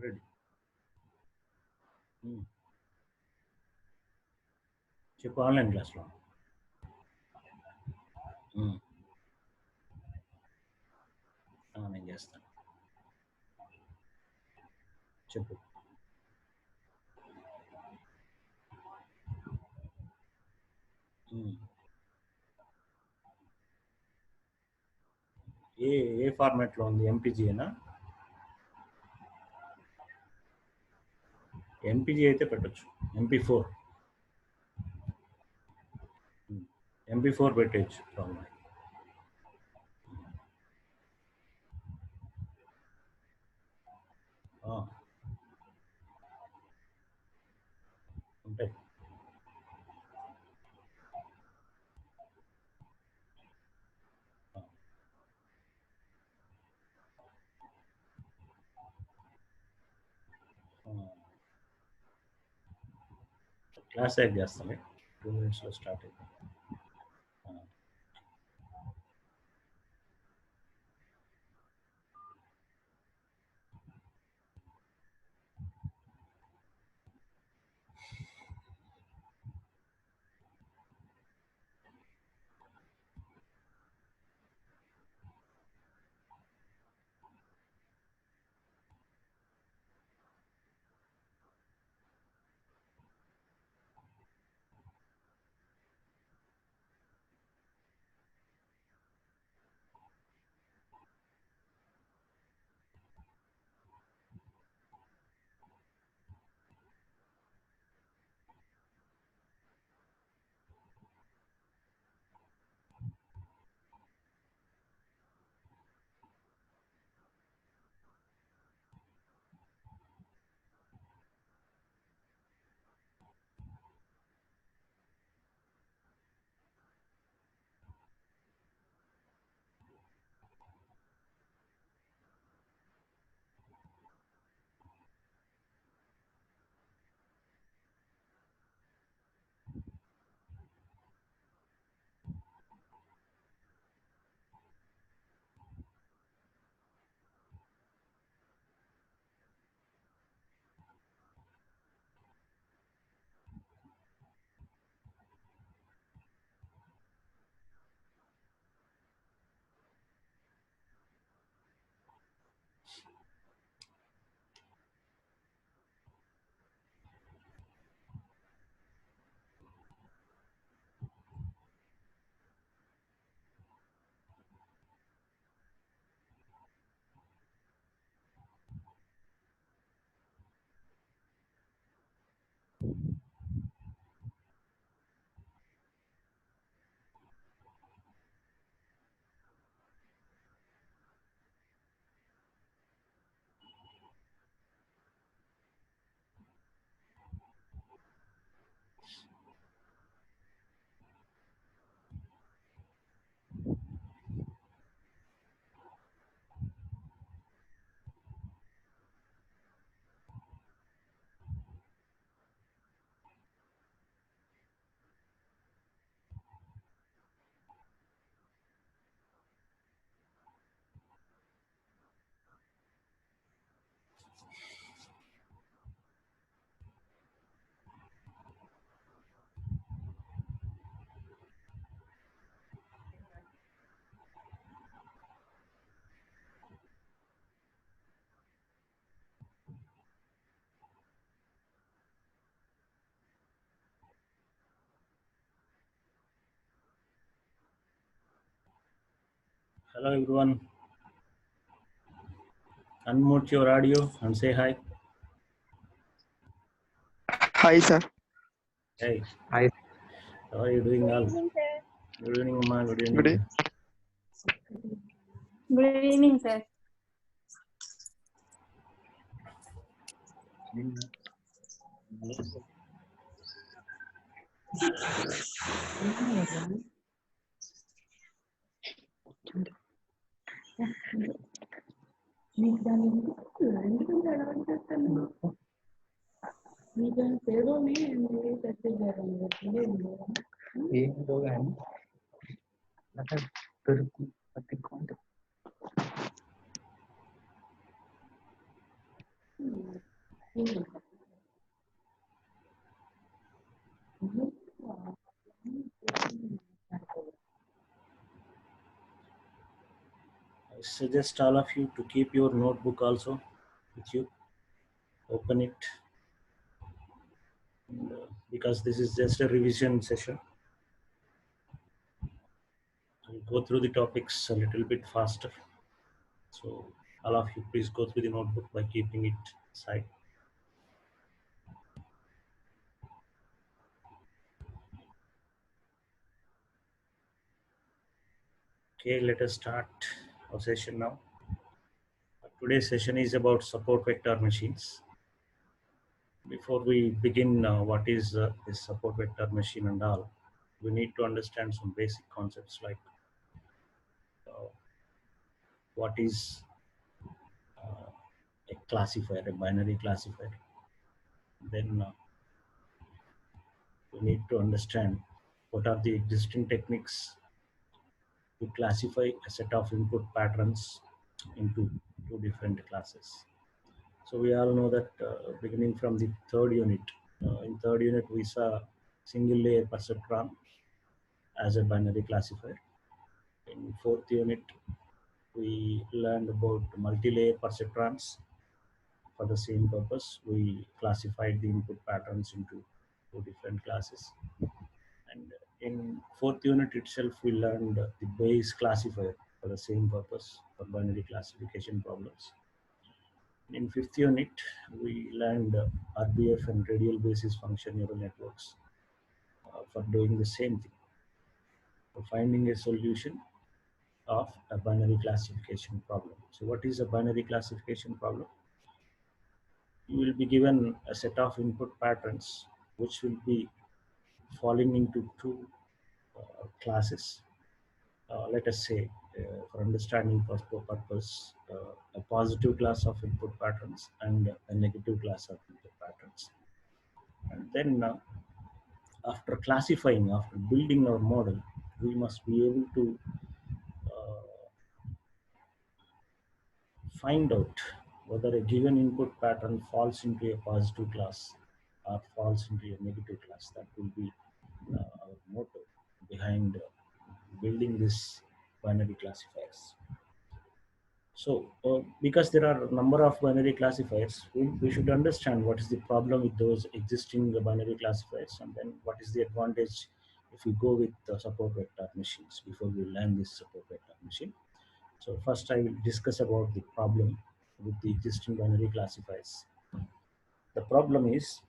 Ready. చెప్పు online క్లాస్లో. నేను చేస్తాను. చెప్పు. ఏ ఫార్మాట్లో ఉంది? ఎంపీజీనా? ఎంపీజీ అయితే పెట్టచ్చు. MP4 పెట్టచ్చు. ప్రాబ్లం ఉంటాయి. క్లాస్ యాడ్ చేస్తాను. 2 minutesలో స్టార్ట్ అవుతుంది. Hello everyone. Unmute your audio and say hi. Hi, sir. Hey. Hi. How are you doing all? Good evening, sir. Good evening, Amma. Good evening. Good evening. Good evening, sir. ఏంటో కానీ అక్కడ దొరికి పట్టుకుంటే I suggest all of you to keep your notebook also with you. Open it, and, because this is just a revision session. I'll go through the topics a little bit faster. So all of you, please go through the notebook by keeping it aside. Okay, let us start our session now. Today's session is about support vector machines. Before we begin, what is this support vector machine and all, we need to understand some basic concepts like uh, what is a classifier, a binary classifier. Then we need to understand what are the existing techniques to classify a set of input patterns into two different classes. So we all know that beginning from the third unit, in third unit we saw single layer perceptron as a binary classifier. In fourth unit, we learned about multi-layer perceptrons. For the same purpose, we classified the input patterns into two different classes. And in fourth unit itself, we learned the Bayes classifier for the same purpose for binary classification problems. In fifth unit, we learned RBF and radial basis function neural networks for doing the same thing, for finding a solution of a binary classification problem. So what is a binary classification problem? You will be given a set of input patterns which will be falling into two classes. Let us say, for understanding purpose, a positive class of input patterns and a negative class of input patterns. And then after classifying, after building our model, we must be able to find out whether a given input pattern falls into a positive class or falls into a negative class. That will be our motto behind building this binary classifiers. So, because there are a number of binary classifiers, we should understand what is the problem with those existing binary classifiers, and then what is the advantage if we go with support vector machines before we learn this support vector machine. So first I will discuss about the problem with the existing binary classifiers. The problem is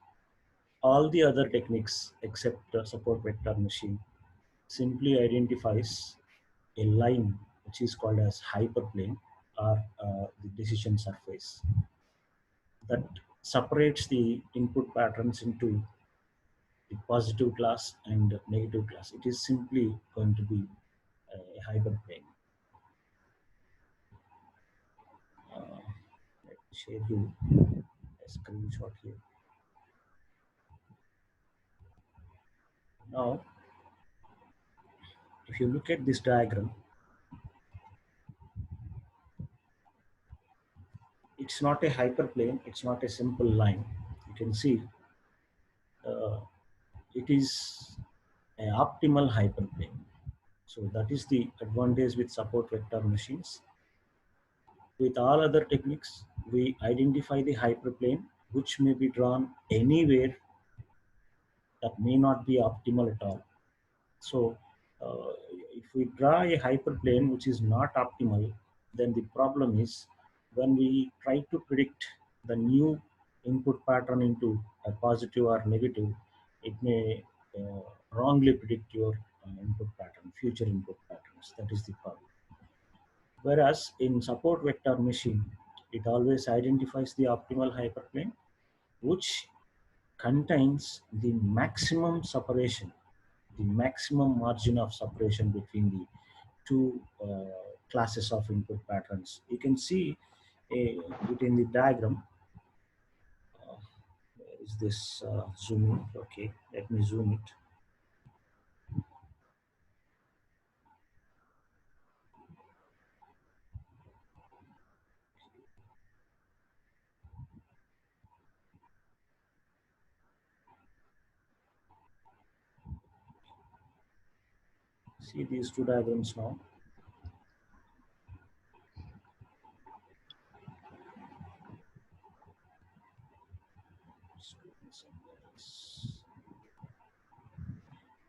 all the other techniques except the support vector machine simply identifies a line which is called as hyperplane or the decision surface that separates the input patterns into the positive class and negative class. It is simply going to be a hyperplane. Let me share you a screenshot here. Now, if you look at this diagram, it's not a hyperplane, it's not a simple line. You can see uh, it is an optimal hyperplane. So that is the advantage with support vector machines. With all other techniques, we identify the hyperplane which may be drawn anywhere that may not be optimal at all. So if we draw a hyperplane which is not optimal, then the problem is when we try to predict the new input pattern into a positive or negative, it may wrongly predict your input pattern, future input patterns. That is the problem. Whereas in support vector machine, it always identifies the optimal hyperplane, which contains the maximum separation, the maximum margin of separation between the two classes of input patterns. You can see it in the diagram. Where is this zoom in? Okay, let me zoom it. See these two diagrams now.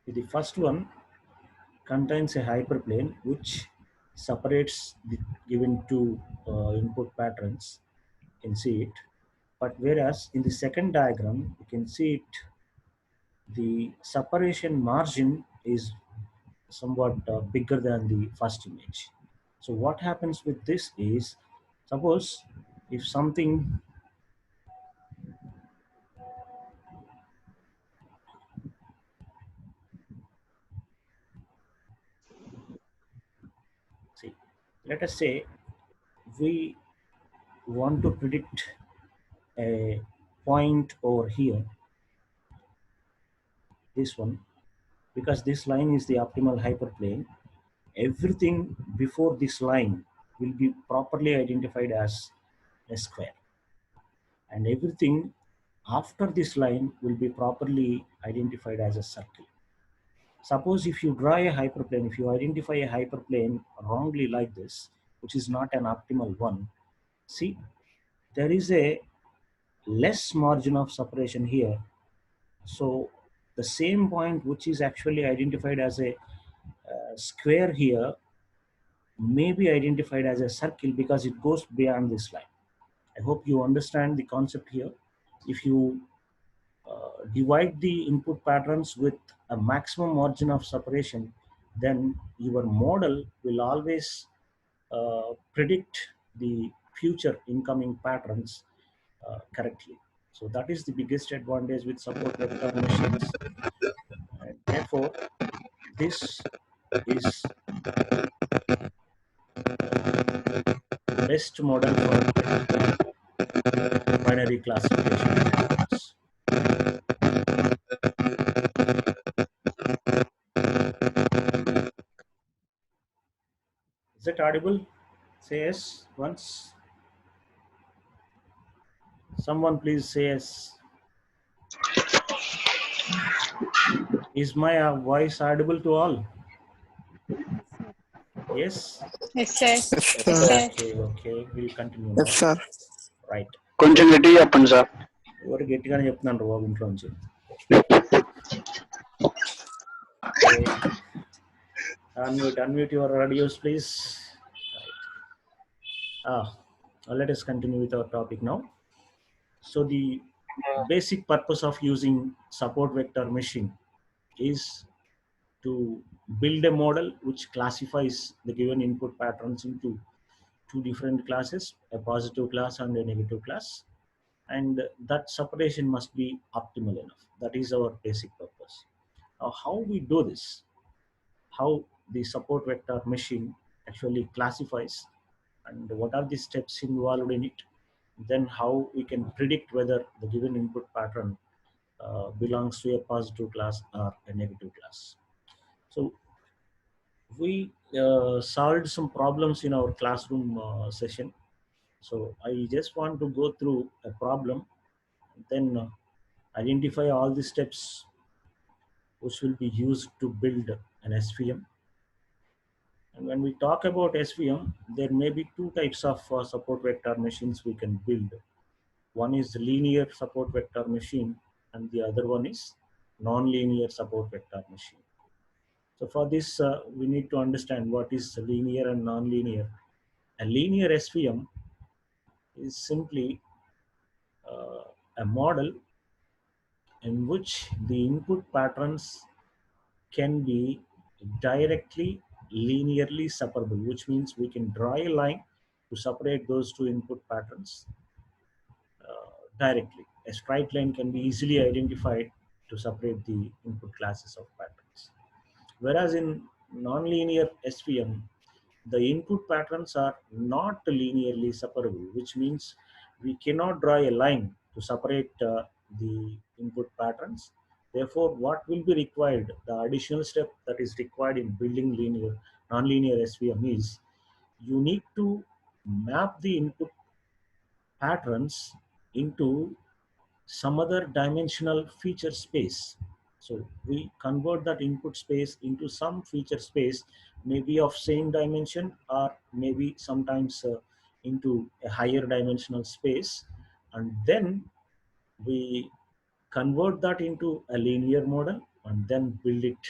The first one contains a hyperplane which separates the given two input patterns. You can see it. But whereas in the second diagram, you can see it, the separation margin is somewhat bigger than the first image. So what happens with this is, suppose if something, see, let us say we want to predict a point over here, this one, because this line is the optimal hyperplane. Everything before this line will be properly identified as a square, and everything after this line will be properly identified as a circle. Suppose if you draw a hyperplane, if you identify a hyperplane wrongly like this, which is not an optimal one, see, there is a less margin of separation here. So the same point which is actually identified as a square here may be identified as a circle because it goes beyond this line. I hope you understand the concept here. If you divide the input patterns with a maximum margin of separation, then your model will always predict the future incoming patterns correctly. So that is the biggest advantage with support vector machines. And therefore, this is best model for binary classification. Is it audible? Say yes once. Someone please say yes. Is my voice audible to all? Yes? Yes, sir. Yes, Yes, sir. sir. Okay, okay. We'll continue Yes, now. sir. Right. కొంచెం గట్టిగా చెప్పండి sir. ఎవరు గట్టిగానే చెప్తున్నాను బాబు ఇంట్లో నుంచి. Unmute your radios, please. Right. Let us continue with our topic now. So the basic purpose of using support vector machine is to build a model which classifies the given input patterns into two different classes, a positive class and a negative class, and that separation must be optimal enough. That is our basic purpose. Now, how we do this, how the support vector machine actually classifies, and what are the steps involved in it, then how we can predict whether the given input pattern belongs to a positive class or a negative class. So we solved some problems in our classroom session. So I just want to go through a problem, then identify all the steps which will be used to build an SVM. And when we talk about SVM, there may be two types of support vector machines we can build. One is linear support vector machine, and the other one is non-linear support vector machine. So for this, we need to understand what is linear and non-linear. A linear SVM is simply a model in which the input patterns can be directly linearly separable, which means we can draw a line to separate those two input patterns directly. A straight line can be easily identified to separate the input classes of patterns. Whereas in nonlinear SVM, the input patterns are not linearly separable, which means we cannot draw a line to separate the input patterns. Therefore, what will be required, the additional step that is required in building nonlinear SVM is you need to map the input patterns into some other dimensional feature space. So we convert that input space into some feature space, maybe of same dimension or maybe sometimes into a higher dimensional space, and then we convert that into a linear model and then build it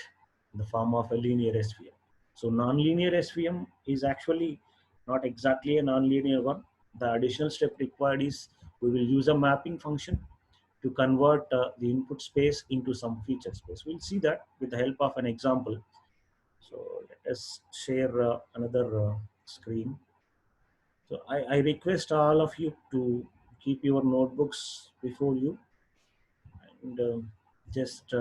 in the form of a linear SVM. So nonlinear SVM is actually not exactly a nonlinear one. The additional step required is we will use a mapping function to convert the input space into some feature space. We'll see that with the help of an example. So let us share another screen. So I request all of you to keep your notebooks before you and just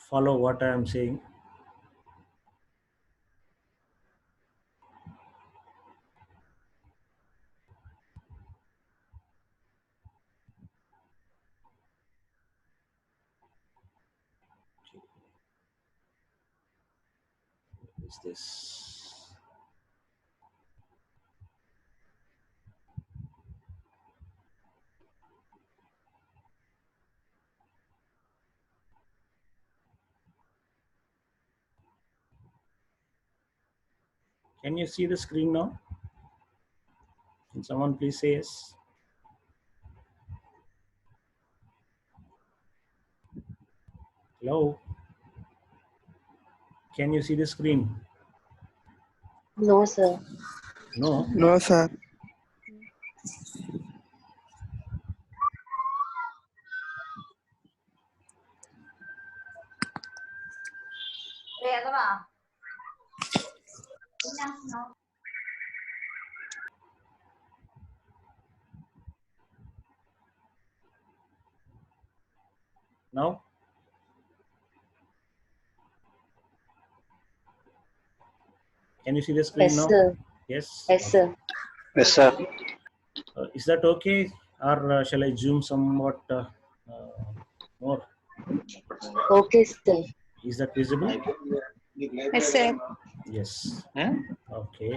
follow what I am saying. Is this? Can you see the screen now? Can someone please say yes? Hello? Can you see the screen? No, sir. No? No, sir. Now? Can you see the screen Yes, now? sir. Yes? Yes, Okay. sir. Yes, sir. Is that okay? Or shall I zoom somewhat more? Okay, sir. Is that visible? Yes, sir. Yes. Hmm? Okay.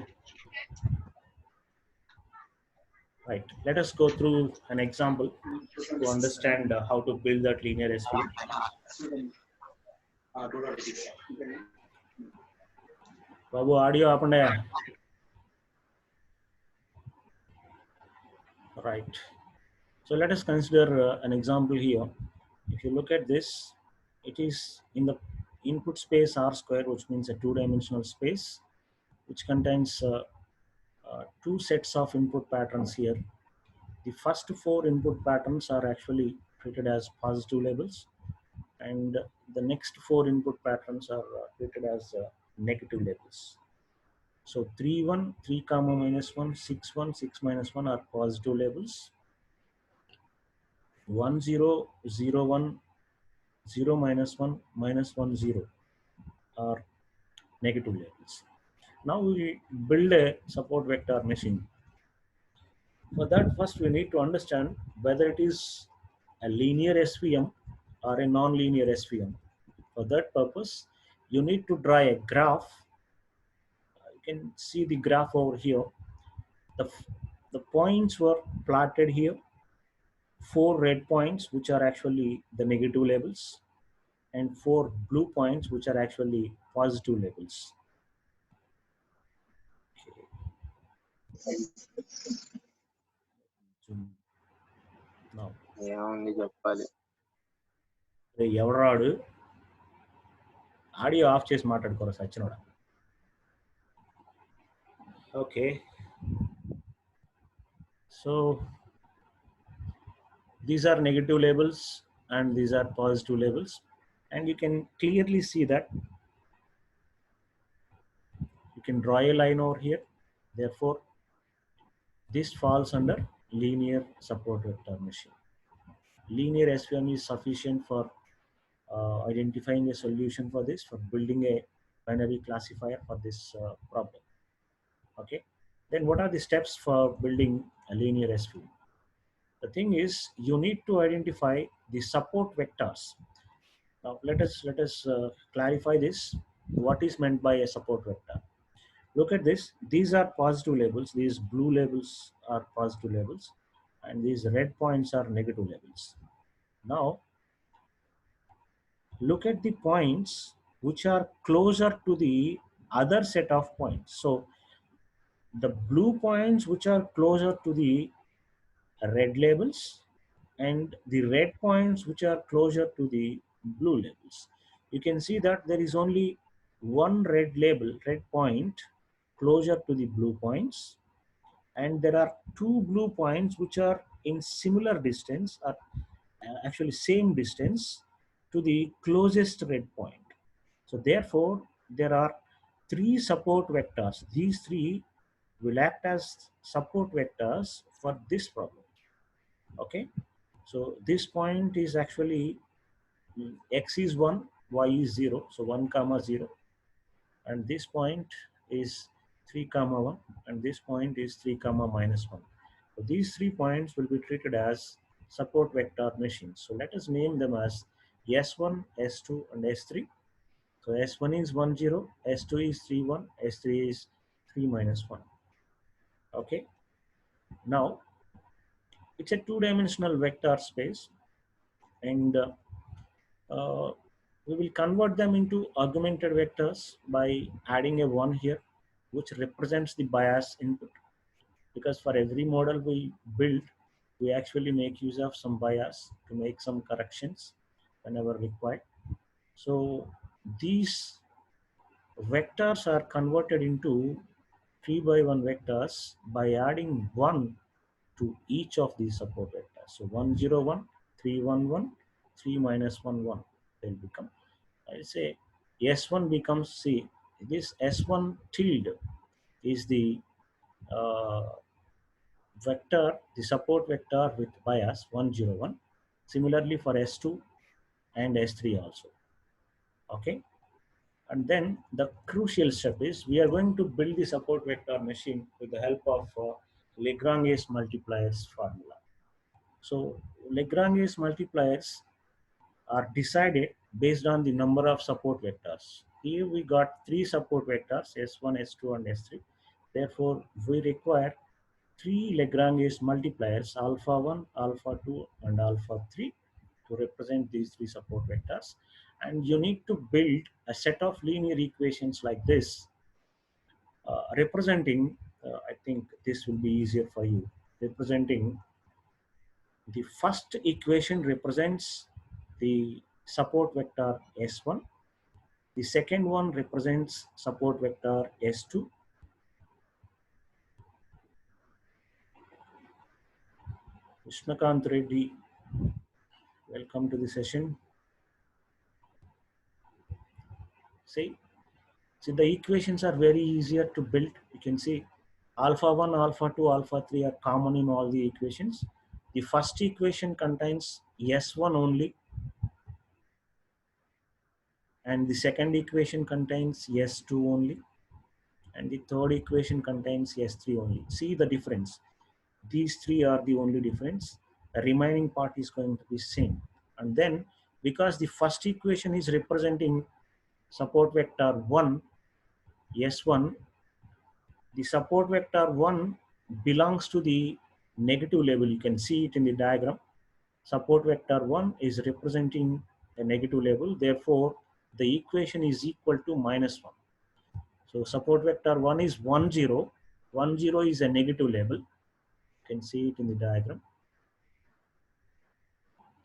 Right. Let us go through an example to understand how to build that linear SVM. Babu, audio apande. Right. So let us consider an example here. If you look at this, it is in the input space R square, which means a two-dimensional space, which contains two sets of input patterns here. The first four input patterns are actually treated as positive labels, and the next four input patterns are treated as negative labels. So 3, 1, 3 comma minus 1, 6, 1, 6 minus 1 are positive labels. 1, 0, 0, 1, 0 minus 1, minus 1, 0 are negative labels. Now we build a support vector machine. For that, first we need to understand whether it is a linear SVM or a non-linear SVM. For that purpose, you need to draw a graph. You can see the graph over here. The points were plotted here. 4 red points, which are actually the negative labels, and 4 blue points, which are actually positive labels. Now, ఏముంది చెప్పాలి ఎవరాడు audio of చేసి మాట్లాడుకోరా సచ్చినోడా. Okay, so these are negative labels and these are positive labels, and you can clearly see that you can draw a line over here. Therefore, this falls under linear support vector machine. Linear SVM is sufficient for identifying a solution for this, for building a binary classifier for this problem. Okay, then what are the steps for building a linear SVM? The thing is, you need to identify the support vectors. Now let us clarify this. What is meant by a support vector? look at this. These are positive labels. These blue labels are positive labels, and these red points are negative labels. Now, look at the points which are closer to the other set of points. So, the blue points which are closer to the red labels, and the red points which are closer to the blue labels. You can see that there is only one red label, red point, closer to the blue points, and there are two blue points which are in similar distance, or actually same distance to the closest red point. So therefore, there are three support vectors. These three will act as support vectors for this problem. Okay, so this point is actually x is 1, y is 0, so 1 comma 0, and this point is 3 comma 1, and this point is 3 comma minus 1. So these 3 points will be treated as support vector machines. So let us name them as S1, S2, and S3. So S1 is 1 0, S2 is 3 1, S3 is 3 minus 1. Okay, now it's a two-dimensional vector space, and we will convert them into augmented vectors by adding a 1 here, which represents the bias input. Because for every model we build, we actually make use of some bias to make some corrections whenever required. So these vectors are converted into 3 by 1 vectors by adding 1 to each of these support vectors. So 1 0 1, 3 1 1, 3 minus 1 1 will become. I say S1 becomes, see, this S1 tilde is the vector, the support vector with bias 1 0 1. Similarly for S2 and S3 also. Okay, and then the crucial step is we are going to build the support vector machine with the help of Lagrange's multipliers formula. So Lagrange's multipliers are decided based on the number of support vectors. Here we got 3 support vectors, S1, S2, and S3. Therefore, we require 3 Lagrange's multipliers, alpha 1, alpha 2, and alpha 3 to represent these 3 support vectors. And you need to build a set of linear equations like this, representing, I think this will be easier for you, representing the first equation represents the support vector S1. The second one represents support vector S2. Krishnakant Reddy, welcome to the session. See, the equations are very easier to build. You can see alpha 1, alpha 2, alpha 3 are common in all the equations. The first equation contains S1 only, and the second equation contains S2 only, and the third equation contains S3 only. See the difference. These 3 are the only difference. The remaining part is going to be same. And then because the first equation is representing support vector 1, S1, the support vector 1 belongs to the negative label. You can see it in the diagram. Support vector 1 is representing a negative label. Therefore, the equation is equal to minus 1. So support vector 1 is 1 0. 1 0 is a negative label. You can see it in the diagram.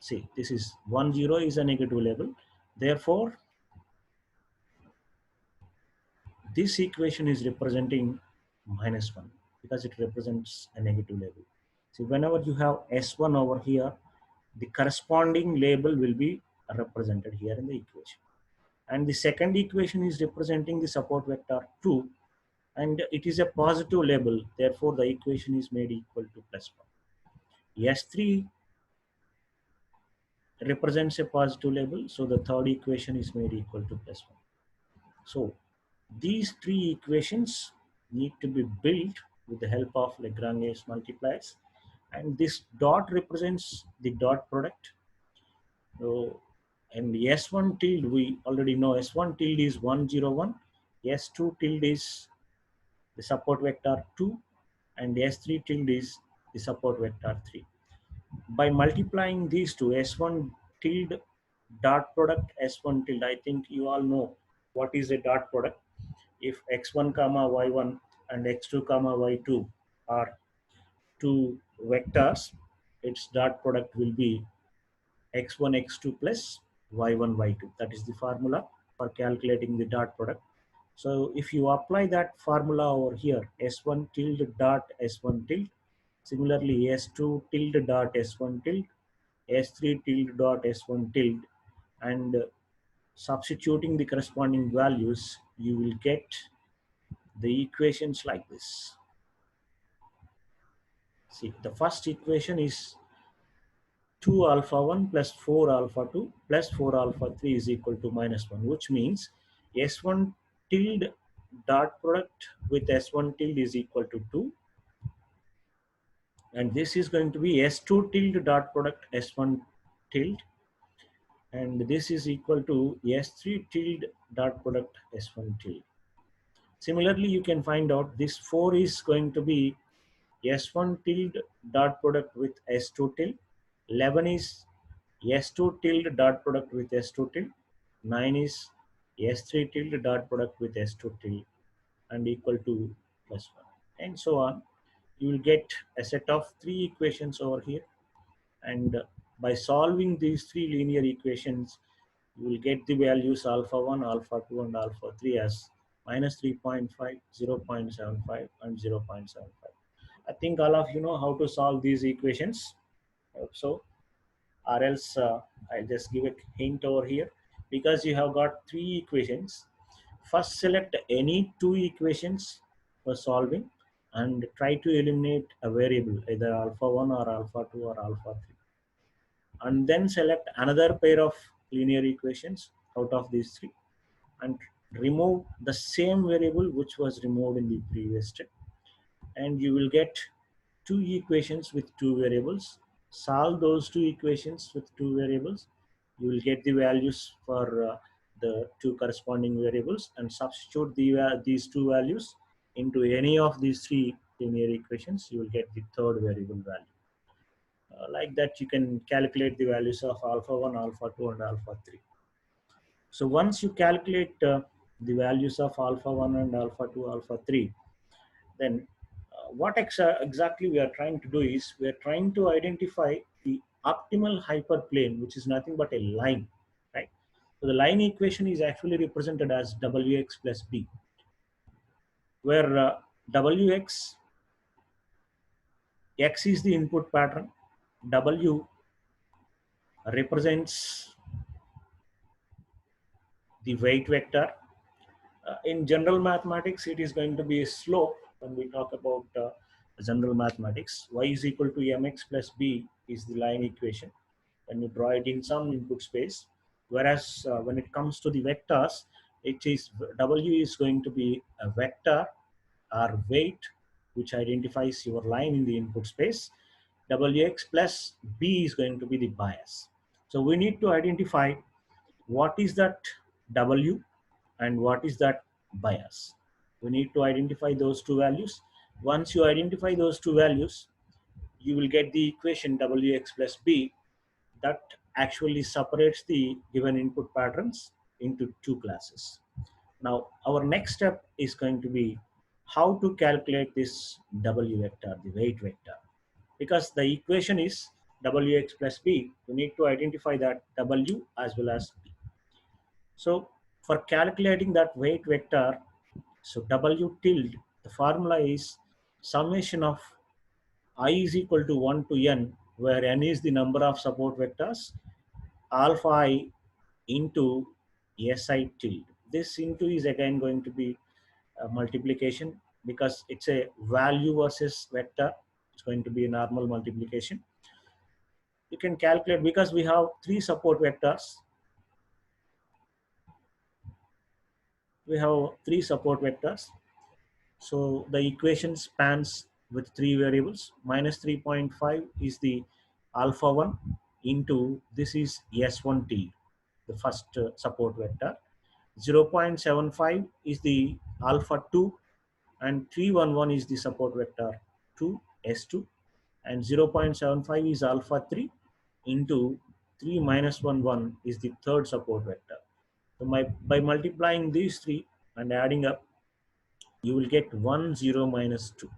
See, this is 1 0 is a negative label. Therefore, this equation is representing minus 1 because it represents a negative label. So whenever you have S1 over here, the corresponding label will be represented here in the equation. And the second equation is representing the support vector 2, and it is a positive label. Therefore, the equation is made equal to plus 1. S3 represents a positive label, so the third equation is made equal to plus 1. So these 3 equations need to be built with the help of Lagrange's multipliers, and this dot represents the dot product. So, and the S1 tilde, we already know S1 tilde is 1 0 1, S2 tilde is the support vector 2, and S3 tilde is the support vector 3. By multiplying these two, S1 tilde dot product S1 tilde, I think you all know what is a dot product. If x1 comma y1 and x2 comma y2 are two vectors, its dot product will be x1 x2 plus y1 y2. That is the formula for calculating the dot product. So if you apply that formula over here, s1 tilde dot s1 tilde, similarly s2 tilde dot s1 tilde, s3 tilde dot s1 tilde, and substituting the corresponding values, you will get the equations like this. See, the first equation is 2 alpha 1 plus 4 alpha 2 plus 4 alpha 3 is equal to minus 1, which means S1 tilde dot product with S1 tilde is equal to 2. And this is going to be S2 tilde dot product S1 tilde. And this is equal to S3 tilde dot product S1 tilde. Similarly, you can find out this 4 is going to be S1 tilde dot product with S2 tilde. 11 is S2 tilde dot product with S2 tilde. 9 is S3 tilde dot product with S2 tilde and equal to plus 1. And so on. You will get a set of 3 equations over here. And by solving these 3 linear equations, you will get the values alpha 1, alpha 2, and alpha 3 as minus 3.5, 0.75, and 0.75. I think all of you know how to solve these equations. So, or else I'll just give a hint over here. Because you have got 3 equations, first select any 2 equations for solving and try to eliminate a variable, either alpha 1 or alpha 2 or alpha 3. And then select another pair of linear equations out of these 3 and remove the same variable which was removed in the previous step. And you will get 2 equations with 2 variables. Solve those 2 equations with 2 variables. You will get the values for the 2 corresponding variables and substitute these 2 values into any of these 3 linear equations. You will get the third variable value. Like that, you can calculate the values of alpha 1, alpha 2, and alpha 3. So once you calculate the values of alpha 1 and alpha 2, alpha 3, then what exactly we are trying to do is we are trying to identify the optimal hyperplane, which is nothing but a line, right? So the line equation is actually represented as Wx plus B, where Wx, x is the input pattern, W represents the weight vector. In general mathematics, it is going to be a slope when we talk about general mathematics. Y is equal to mx plus b is the line equation when you draw it in some input space. Whereas when it comes to the vectors, it is W is going to be a vector or weight which identifies your line in the input space. Wx plus b is going to be the bias. So we need to identify what is that W and what is that bias. We need to identify those 2 values. Once you identify those 2 values, you will get the equation Wx plus b that actually separates the given input patterns into 2 classes. Now, our next step is going to be how to calculate this W vector, the weight vector. Because the equation is Wx plus b, you need to identify that W as well as b. So for calculating that weight vector, so W tilde, the formula is summation of I is equal to 1 to n, where n is the number of support vectors, alpha I into Si tilde. This into is again going to be a multiplication because it's a value versus vector. It's going to be a normal multiplication. You can calculate because we have 3 support vectors. We have 3 support vectors. So the equation spans with 3 variables. Minus 3.5 is the alpha 1 into this is S1 tilde, the first support vector. 0.75 is the alpha 2 and 311 is the support vector 2 S2, and 0.75 is alpha 3 into 3 minus 1 1 is the third support vector. So by multiplying these three and adding up, you will get 1 0 minus 2.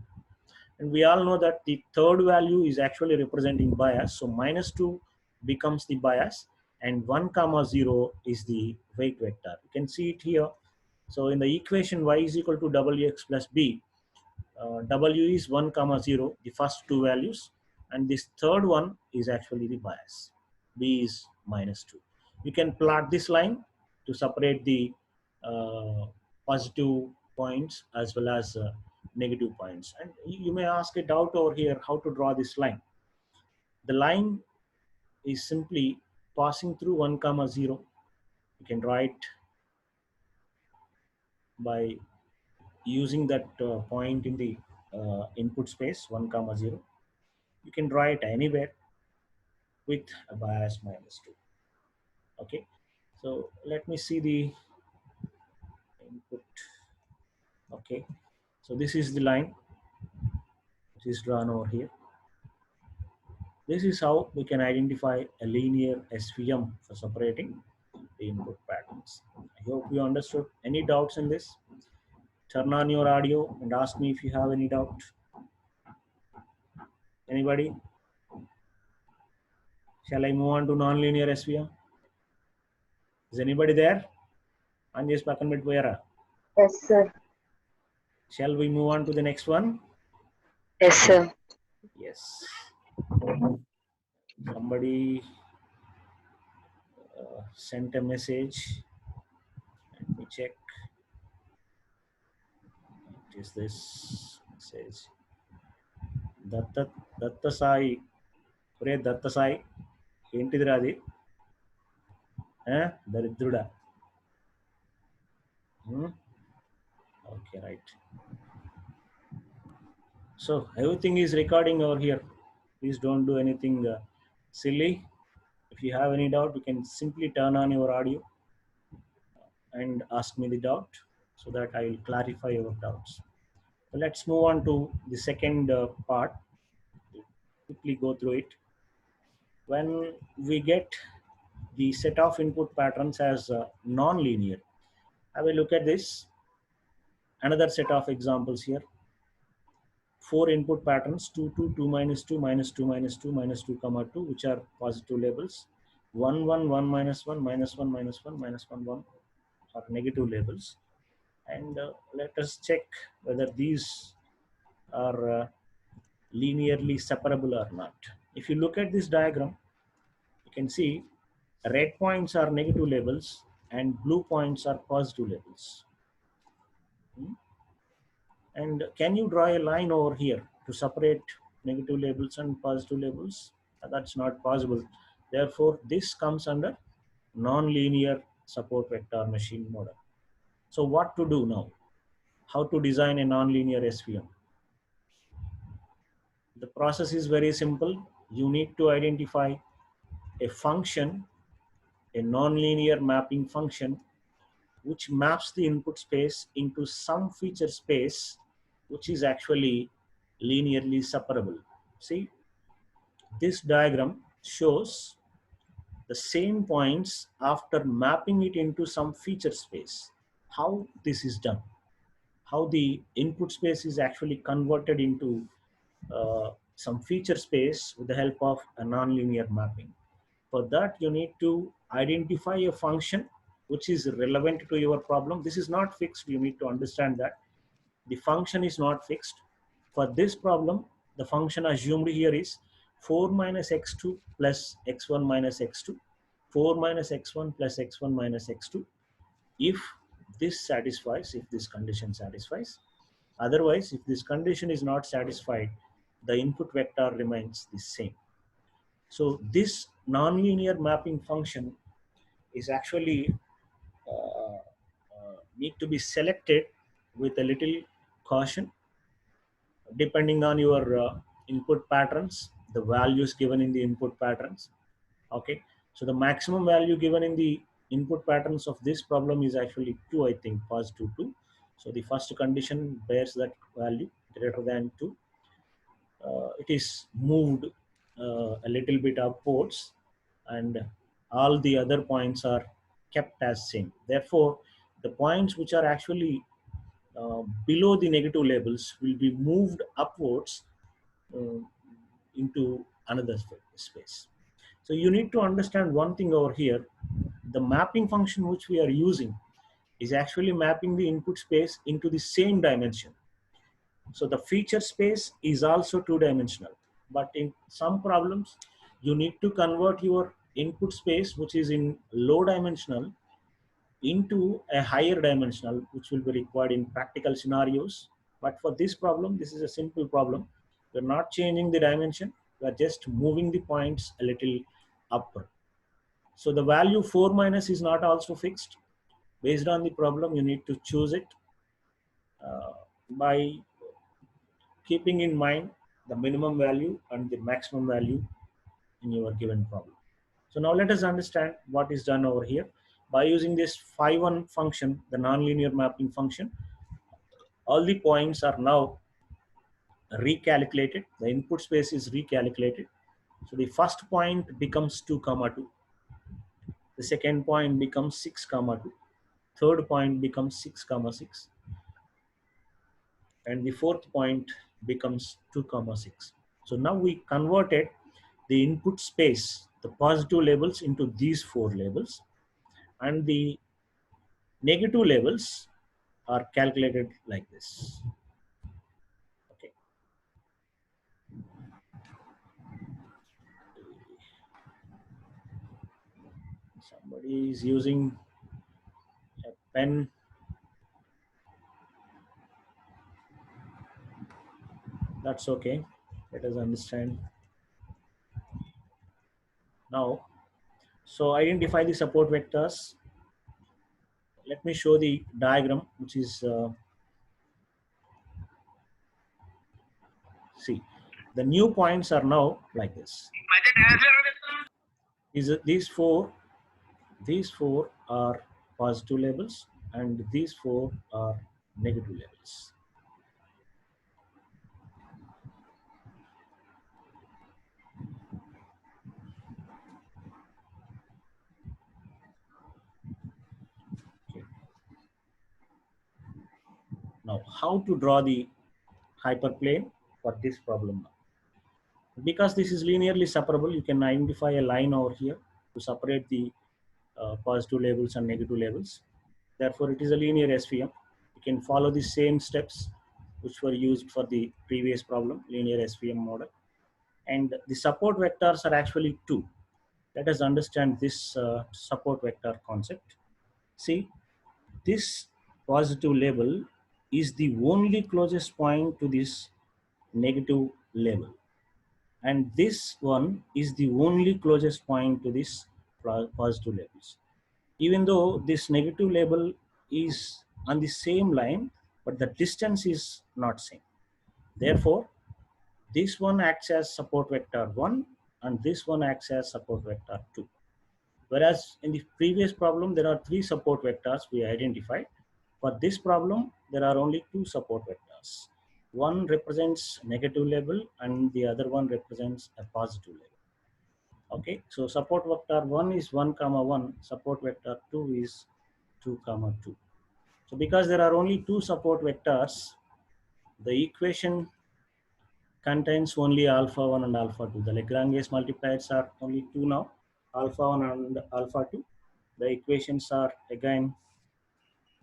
And we all know that the third value is actually representing bias. So minus 2 becomes the bias, and 1 comma 0 is the weight vector. You can see it here. So in the equation y is equal to wx plus b, w is 1 comma 0, the first two values, and this third one is actually the bias. B is minus 2. You can plot this line to separate the positive points as well as negative points. And you may ask a doubt over here how to draw this line. The line is simply passing through 1 comma 0. You can draw it by using that point in the input space 1 comma 0. You can draw it anywhere with a bias minus 2. Okay, so let me see the input. Okay, so this is the line which is drawn over here. This is how we can identify a linear SVM for separating the input patterns. I hope you understood. Any doubts in this? Turn on your audio and ask me if you have any doubt. Anybody? Shall I move on to nonlinear SVM? Is anybody there? Anjesh Pakanbet Boyara. Yes, sir. Shall we move on to the next one? Yes, sir. Yes. Somebody sent a message. Let me check. What is this message? Datta Sai. Pure Datta Sai. Entidiraa adi? Daridruda. Okay, right. So everything is recording over here. Please don't do anything silly. If you have any doubt, you can simply turn on your audio and ask me the doubt so that I will clarify your doubts. So let's move on to the second part. Quickly go through it. When we get the set of input patterns as non-linear, have a look at this. Another set of examples here. 4 input patterns, 2, 2, 2 minus 2, minus 2, minus 2, minus 2, comma 2, which are positive labels. 1, 1, 1, minus 1, minus 1, minus 1, minus 1, 1 are negative labels. And let us check whether these are linearly separable or not. If you look at this diagram, you can see red points are negative labels and blue points are positive labels. And can you draw a line over here to separate negative labels and positive labels? That's not possible. Therefore, this comes under non-linear support vector machine model. So what to do now? How to design a non-linear SVM? The process is very simple. You need to identify a function, a non-linear mapping function, which maps the input space into some feature space which is actually linearly separable. See, this diagram shows the same points after mapping it into some feature space. How this is done, how the input space is actually converted into some feature space with the help of a nonlinear mapping. For that, you need to identify a function which is relevant to your problem. This is not fixed. You need to understand that the function is not fixed. For this problem, the function assumed here is 4 minus x2 plus x1 minus x2, 4 minus x1 plus x1 minus x2. If this satisfies, if this condition satisfies, otherwise, if this condition is not satisfied, the input vector remains the same. So this nonlinear mapping function is actually need to be selected with a little caution, depending on your input patterns, the values given in the input patterns. Okay, so the maximum value given in the input patterns of this problem is actually 2, I think, positive 2. So the first condition bears that value greater than 2. It is moved a little bit upwards, and all the other points are kept as same. Therefore, the points which are actually below the negative labels will be moved upwards uh, into another space. So you need to understand one thing over here. The mapping function which we are using is actually mapping the input space into the same dimension. So the feature space is also two-dimensional, but in some problems, you need to convert your input space, which is in low dimensional, into a higher dimensional, which will be required in practical scenarios. But for this problem, this is a simple problem. We're not changing the dimension. We're just moving the points a little upward. So the value 4 minus is not also fixed. Based on the problem, you need to choose it by keeping in mind the minimum value and the maximum value in your given problem. So now let us understand what is done over here. By using this phi1 function, the nonlinear mapping function, all the points are now recalculated. The input space is recalculated. So the first point becomes 2 comma 2. The second point becomes 6 comma 2. Third point becomes 6 comma 6. And the fourth point becomes 2 comma 6. So now we converted the input space, the positive labels, into these 4 labels, and the negative labels are calculated like this. Okay. Somebody is using a pen. That's okay. Let us understand. Now, so identify the support vectors. Let me show the diagram, which is, see, the new points are now like this. These four are positive labels, and these 4 are negative labels. Okay. Now, how to draw the hyperplane for this problem? Because this is linearly separable, you can identify a line over here to separate the positive labels and negative labels. Therefore, it is a linear SVM. You can follow the same steps which were used for the previous problem, linear SVM model. And the support vectors are actually 2. Let us understand this support vector concept. See, this positive label is the only closest point to this negative label, and this one is the only closest point to this positive labels. Even though this negative label is on the same line, but the distance is not same. Therefore, this one acts as support vector 1, and this one acts as support vector 2. Whereas in the previous problem, there are 3 support vectors we identified. For this problem, there are only 2 support vectors. One represents negative label and the other one represents a positive label. Okay, so support vector 1 is 1 comma 1, support vector 2 is 2 comma 2. So because there are only 2 support vectors, the equation contains only alpha 1 and alpha 2. The Lagrange's multipliers are only 2 now, alpha 1 and alpha 2. The equations are again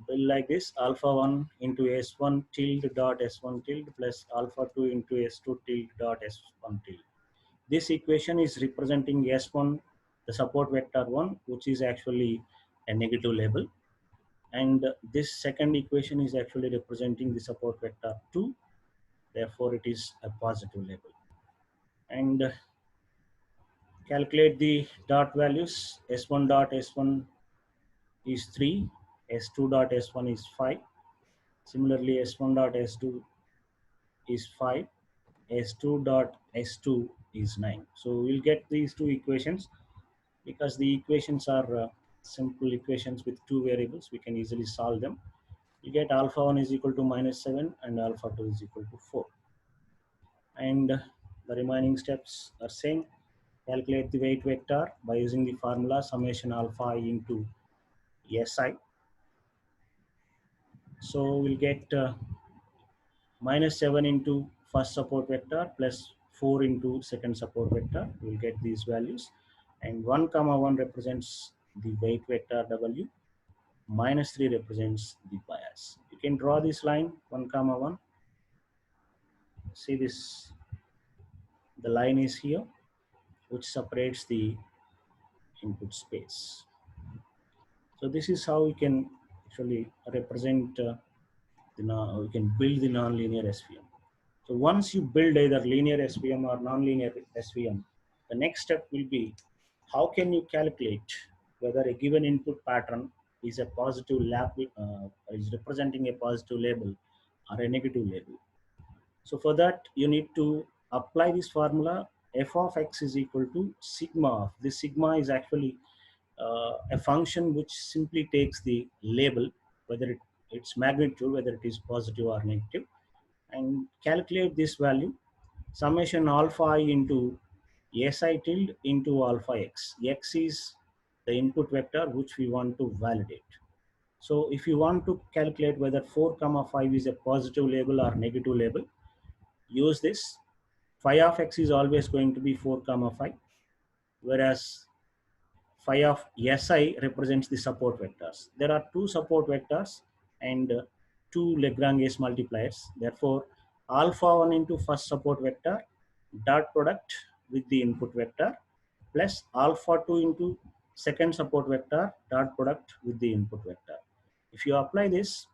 built like this: alpha 1 into s1 tilde dot s1 tilde plus alpha 2 into s2 tilde dot s1 tilde. This equation is representing s1, the support vector 1, which is actually a negative label, and this second equation is actually representing the support vector 2, therefore it is a positive label. And calculate the dot values. S1 dot S1 is 3, S2 dot S1 is 5. Similarly, S1 dot S2 is 5, S2 dot S2 is 9. So we'll get these 2 equations. Because the equations are simple equations with 2 variables, we can easily solve them. You get alpha 1 is equal to -7 and alpha 2 is equal to 4. And the remaining steps are same. Calculate the weight vector by using the formula summation alpha I into SI. So we'll get -7 into first support vector plus 4 into second support vector. We'll get these values. And 1, 1 represents the weight vector W. -3 represents the bias. You can draw this line 1, 1. See this, the line is here, which separates the input space. So this is how we can actually represent we can build the nonlinear SVM. So once you build either linear SVM or nonlinear SVM, the next step will be how can you calculate whether a given input pattern is a positive is representing a positive label or a negative label. So for that, you need to apply this formula. F of x is equal to sigma of. This sigma is actually a function which simply takes the label, whether its magnitude, whether it is positive or negative, and calculate this value. Summation alpha I into SI tilde into alpha x. X is the input vector which we want to validate. So if you want to calculate whether 4, 5 is a positive label or negative label, use this. Phi of x is always going to be 4, 5, whereas phi of SI represents the support vectors. There are 2 support vectors and 2 Lagrange multipliers. Therefore, alpha 1 into first support vector dot product with the input vector plus alpha 2 into second support vector dot product with the input vector. If you apply this,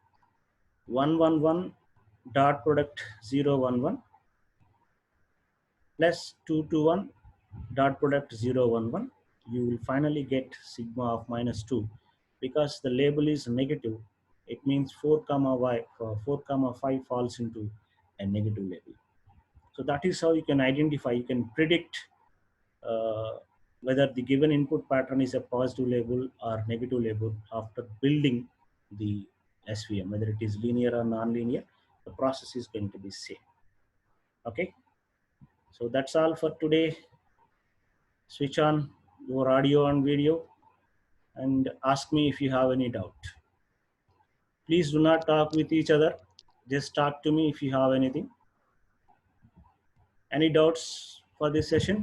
1, 1, 1 dot product 0, 1, 1 plus 2, 2, 1 dot product 0, 1, 1, you will finally get sigma of -2. Because the label is negative, it means 4, 5 falls into a negative label. So that is how you can identify, you can predict whether the given input pattern is a positive label or negative label after building the SVM, whether it is linear or non-linear, the process is going to be same. Okay, so that's all for today. Switch on your audio and video and ask me if you have any doubt. Please do not talk with each other. Just talk to me if you have anything. Any doubts for this session?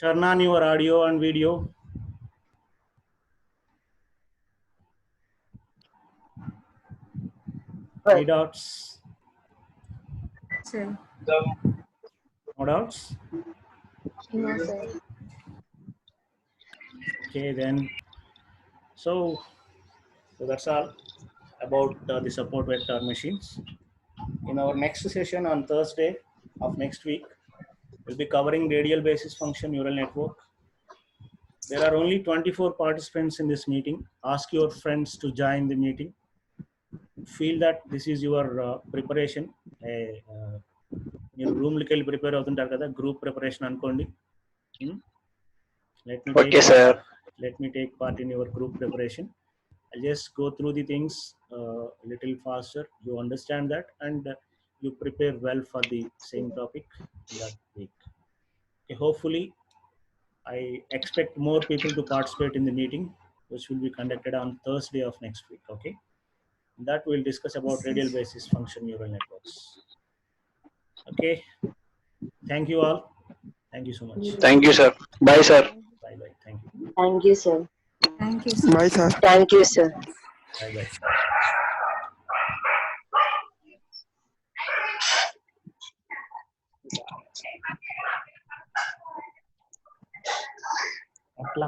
Turn on your audio and video. Any doubts? Sir. No doubts? No, sir. Okay, then. So that's all about the support vector machines. In our next session on Thursday of next week, we'll be covering radial basis function neural network. There are only 24 participants in this meeting. Ask your friends to join the meeting. Feel that this is your preparation. మీరు రూమ్కి వెళ్ళి prepare అవుతుంటారు కదా, group preparation అనుకోండి. Let me take part in your group preparation. I'll just go through the things a little faster. You understand that and you prepare well for the same topic that week. Okay, hopefully, I expect more people to participate in the meeting, which will be conducted on Thursday of next week. Okay, that we'll discuss about radial basis function neural networks. Okay, thank you all. Thank you so much. Thank you, sir. Bye, sir. Bye bye. Thank you. Thank you, sir. Thank you, sir. Bye, sir. Thank you, sir. Bye bye. అట్లా